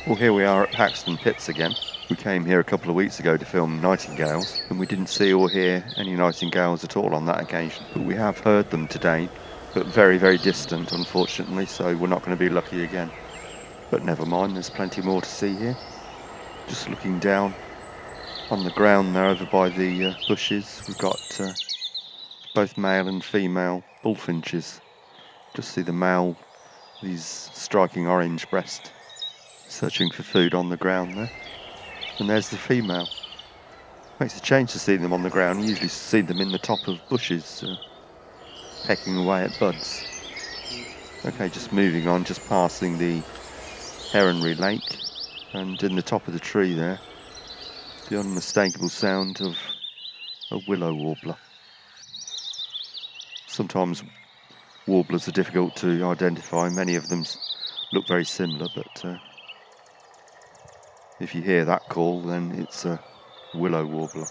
Well, here we are at Paxton Pits again. We came here a couple of weeks ago to film Nightingales, and we didn't see or hear any nightingales at all on that occasion. But we have heard them today, but very, very distant, unfortunately, so we're not going to be lucky again. But never mind, there's plenty more to see here. Just looking down on the ground there over by the bushes, we've got both male and female bullfinches. Just see the male, these striking orange breast, searching for food on the ground there. And there's the female. Makes a change to see them on the ground. You usually see them in the top of bushes, pecking away at buds. Okay, just moving on, just passing the Heronry Lake, and in the top of the tree there, the unmistakable sound of a willow warbler. Sometimes warblers are difficult to identify. Many of them look very similar, but if you hear that call, then it's a willow warbler.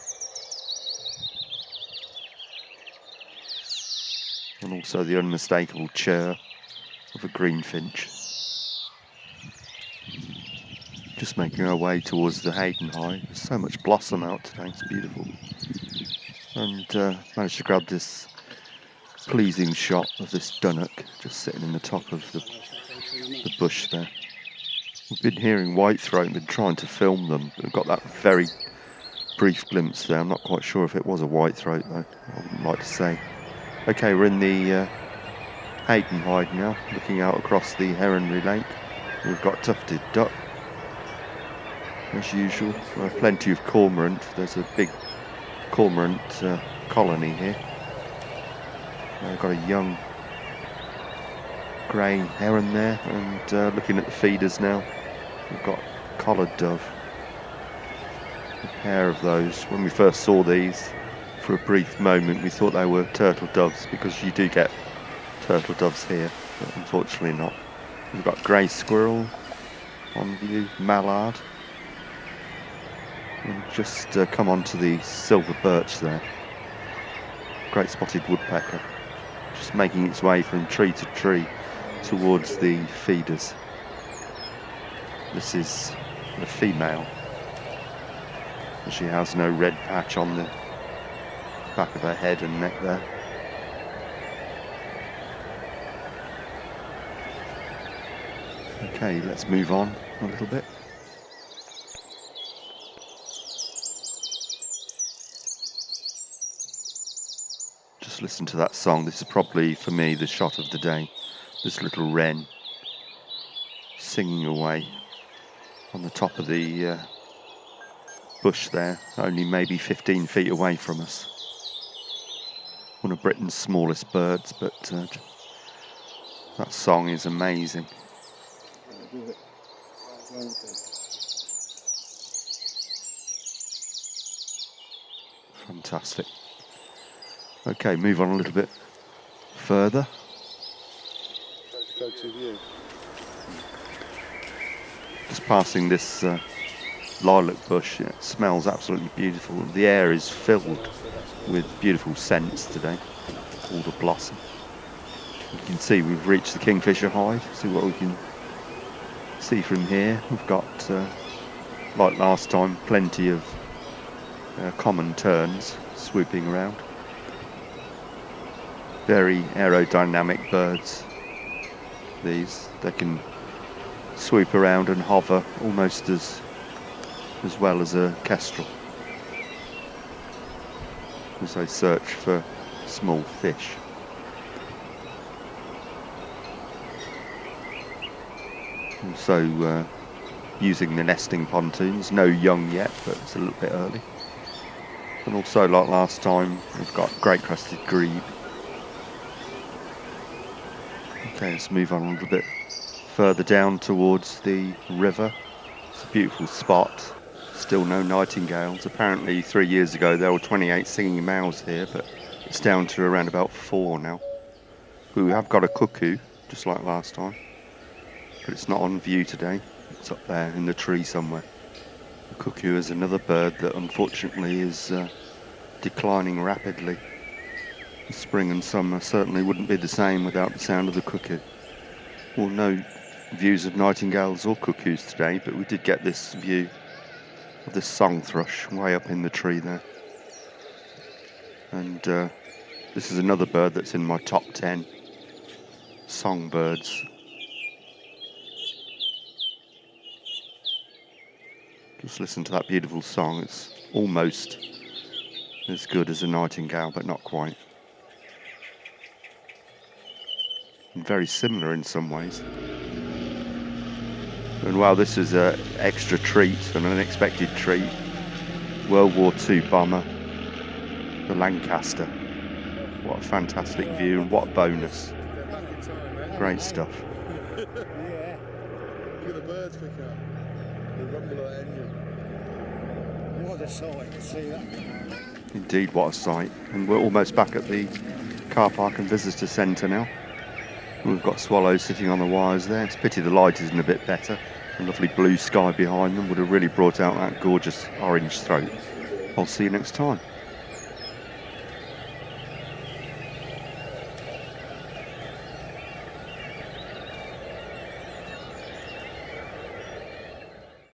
And also the unmistakable chirr of a greenfinch. Just making our way towards the Hayden High. There's so much blossom out today, it's beautiful. And managed to grab this pleasing shot of this dunnock just sitting in the top of the bush there. We've been hearing whitethroat, been trying to film them. We've got that very brief glimpse there. I'm not quite sure if it was a whitethroat though, I wouldn't like to say. Okay, we're in the Hayden Hide now, looking out across the Heronry Lake. We've got tufted duck, as usual. Plenty of cormorant. There's a big cormorant colony here. I've got a young grey heron there, and looking at the feeders now, we've got collared dove. A pair of those. When we first saw these, for a brief moment we thought they were turtle doves, because you do get turtle doves here, but unfortunately not. We've got grey squirrel on view, mallard, and just come on to the silver birch there. Great spotted woodpecker, just making its way from tree to tree towards the feeders. This is the female. She has no red patch on the back of her head and neck there. Okay, let's move on a little bit. Just listen to that song. This is probably, for me, the shot of the day. This little wren singing away on the top of the bush there, only maybe 15 feet away from us. One of Britain's smallest birds, but that song is amazing. Fantastic. Okay, move on a little bit further. Just passing this lilac bush. It smells absolutely beautiful. The air is filled with beautiful scents today, all the blossom. You can see we've reached the Kingfisher Hide. See what we can see from here. We've got, like last time, plenty of common terns swooping around. Very aerodynamic birds, these. They can swoop around and hover almost as well as a kestrel, as they search for small fish. Also using the nesting pontoons. No young yet, but it's a little bit early. And also, like last time, we've got great crested grebe. Okay, let's move on a little bit further down towards the river. It's a beautiful spot. Still no nightingales. Apparently 3 years ago there were 28 singing males here, but it's down to around about 4 now. But we have got a cuckoo, just like last time. But it's not on view today. It's up there in the tree somewhere. The cuckoo is another bird that unfortunately is declining rapidly. The spring and summer certainly wouldn't be the same without the sound of the cuckoo. Well, no views of nightingales or cuckoos today, but we did get this view of this song thrush way up in the tree there. And this is another bird that's in my top 10 songbirds. Just listen to that beautiful song. It's almost as good as a nightingale, but not quite. And very similar in some ways. And while this is an extra treat, an unexpected treat, World War II bomber, the Lancaster. What a fantastic view and what a bonus. Great stuff. Yeah. Look at the birds picking up. The rumble of that engine. What a sight to see that. Indeed, what a sight. And we're almost back at the car park and visitor centre now. We've got swallows sitting on the wires there. It's a pity the light isn't a bit better. The lovely blue sky behind them would have really brought out that gorgeous orange throat. I'll see you next time.